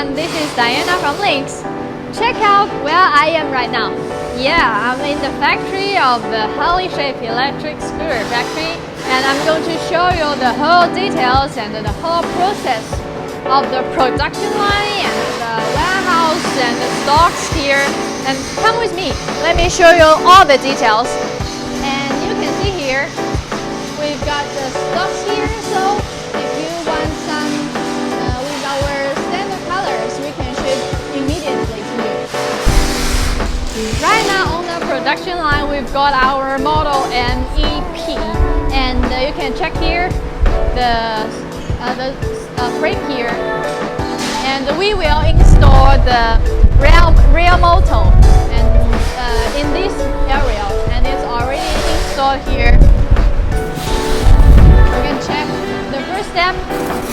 everyone, this is Diana from Links. Check out where I am right now. Yeah, I'm in the factory of the Harley-shaped electric scooter factory, and I'm going to show you the whole details and the whole process of the production line and the warehouse and the stocks here. And come with me, let me show you all the details. And you can see here, we've got the stocks here, so if you want some with our standard colors, we can ship immediately to you. Right now on the production line, we've got our model MEP, and you can check here the frame here, and we will install the rear motor and in this area, and it's already installed here. You can check. The first step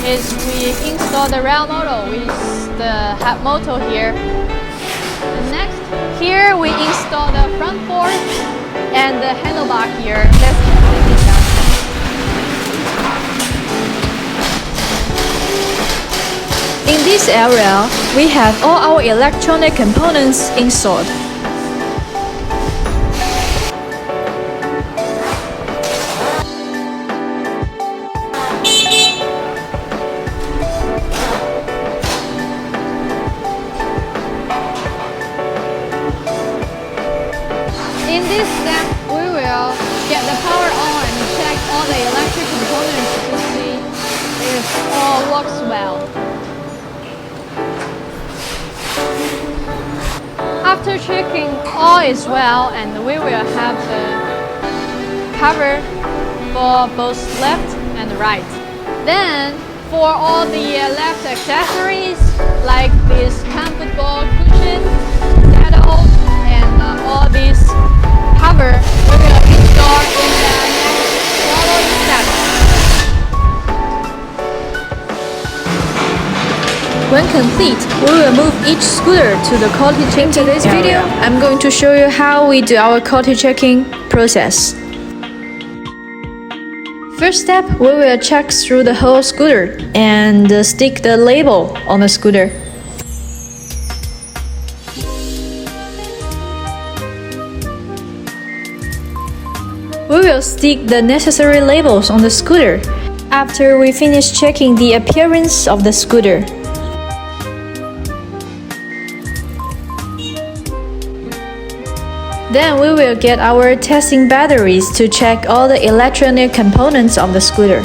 is we install the rear motor with the head motor here. And next, here we install the front fork and the handlebar here. Let's take it down. In this area, we have all our electronic components installed. In this step, we will get the power on and check all the electric components to see if all works well. After checking all is well, and we will have the cover for both left and right. Then for all the left accessories like this comfortable cushion, saddle, and all these cover, we will install in the next following steps. When complete, we will move each scooter to the quality checking. In today's video, I'm going to show you how we do our quality checking process. First step, we will check through the whole scooter and stick the label on the scooter. We will stick the necessary labels on the scooter after we finish checking the appearance of the scooter. Then we will get our testing batteries to check all the electronic components of the scooter.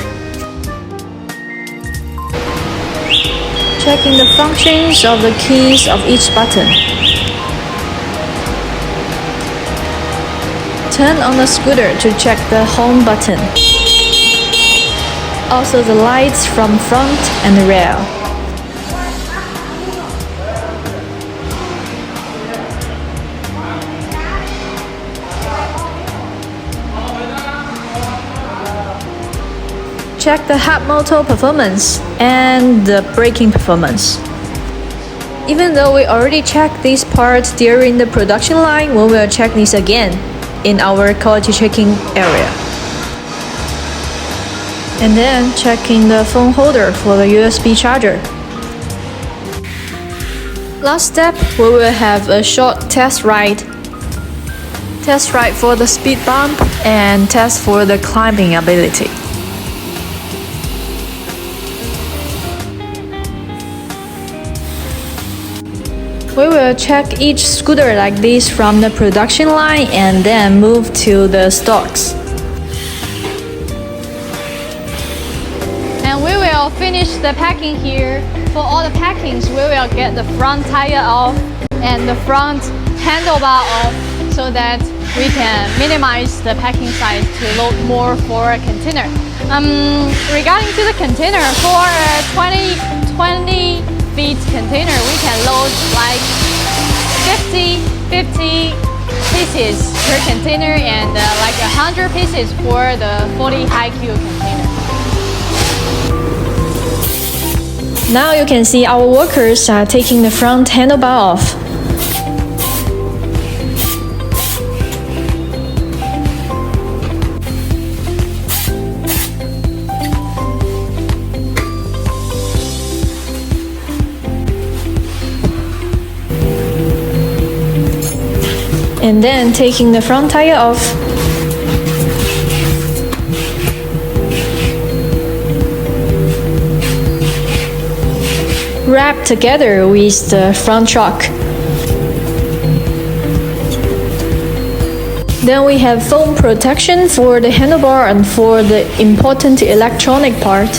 Checking the functions of the keys of each button. Turn on the scooter to check the home button. Also the lights from front and rear. Check the head motor performance and the braking performance. Even though we already checked these parts during the production line, we will check these again in our quality checking area. And then checking the phone holder for the USB charger. Last step, we will have a short test ride. Test ride for the speed bump and test for the climbing ability. We will check each scooter like this from the production line and then move to the stocks. And we will finish the packing here. For all the packings, we will get the front tire off and the front handlebar off so that we can minimize the packing size to load more for a container. Regarding to the container, for a 20 feet container, we can load like 50 pieces per container and like 100 pieces for the 40 high cube container. Now you can see our workers are taking the front handlebar off. And then taking the front tire off. Wrap together with the front shock. Then we have foam protection for the handlebar and for the important electronic part.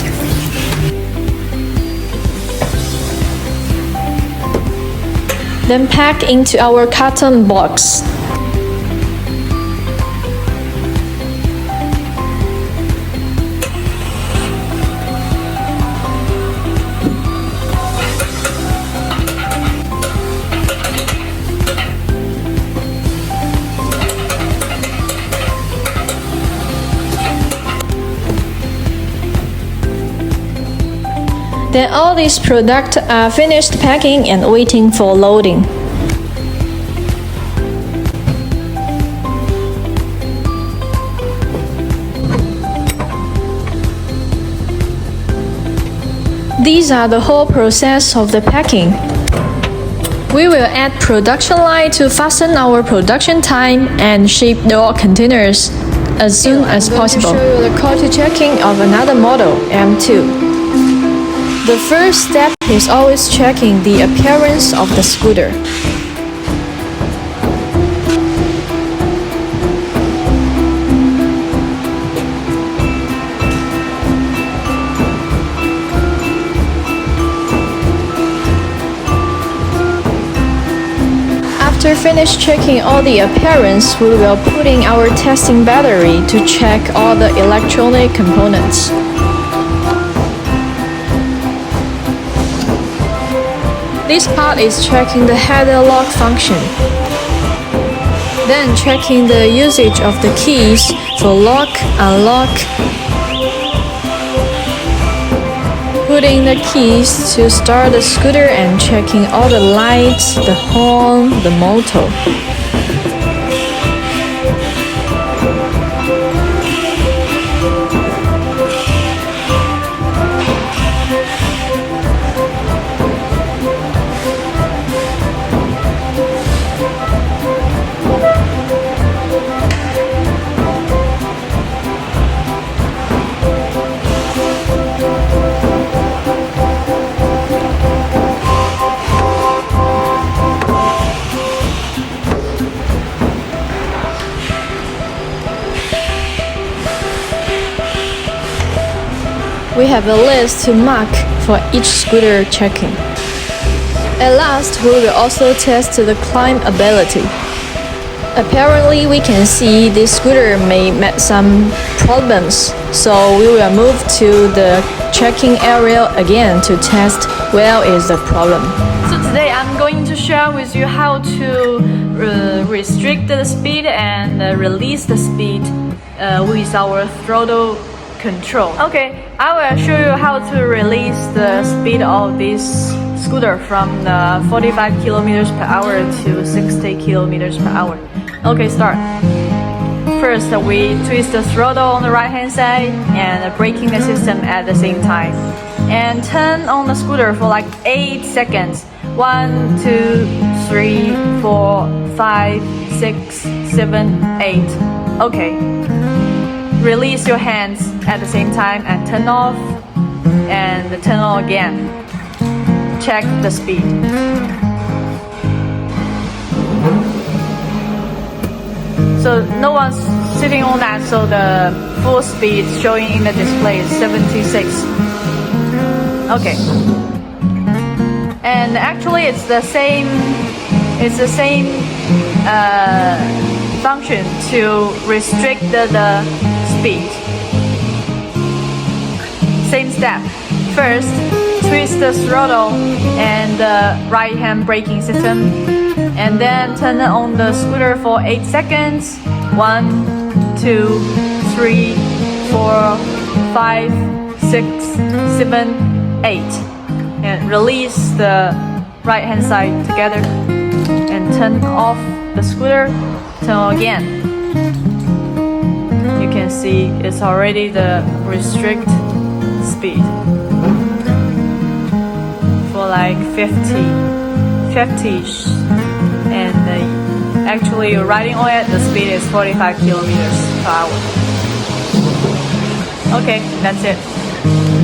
Then pack into our carton box. Then all these products are finished packing and waiting for loading. These are the whole process of the packing. We will add production line to fasten our production time and ship the containers as soon as possible. I'm going to show you the quality checking of another model, M2. The first step is always checking the appearance of the scooter. After finish checking all the appearance, we will put in our testing battery to check all the electronic components. This part is checking the header lock function. Then checking the usage of the keys for lock, unlock. Putting the keys to start the scooter and checking all the lights, the horn, the motor. We have a list to mark for each scooter checking. At last, we will also test the climb ability. Apparently, we can see this scooter may meet some problems, so we will move to the checking area again to test where is the problem. So today I'm going to share with you how to restrict the speed and release the speed with our throttle control. Okay, I will show you how to release the speed of this scooter from 45 kilometers per hour to 60 kilometers per hour. Okay, start. First, we twist the throttle on the right hand side and braking the system at the same time. And turn on the scooter for like 8 seconds. 1, 2, 3, 4, 5, 6, 7, 8. Okay. Release your hands at the same time and turn off and turn on again. Check the speed. So no one's sitting on that, so the full speed showing in the display is 76. Okay. And actually it's the same function to restrict the speed. Same step. First, twist the throttle and the right hand braking system, and then turn on the scooter for 8 seconds. 1, 2, 3, 4, 5, 6, 7, 8. And release the right hand side together and turn off the scooter. Turn on again. You can see it's already the restrict speed for like 50 and Actually, riding on it, the speed is 45 kilometers per hour. Okay, that's it.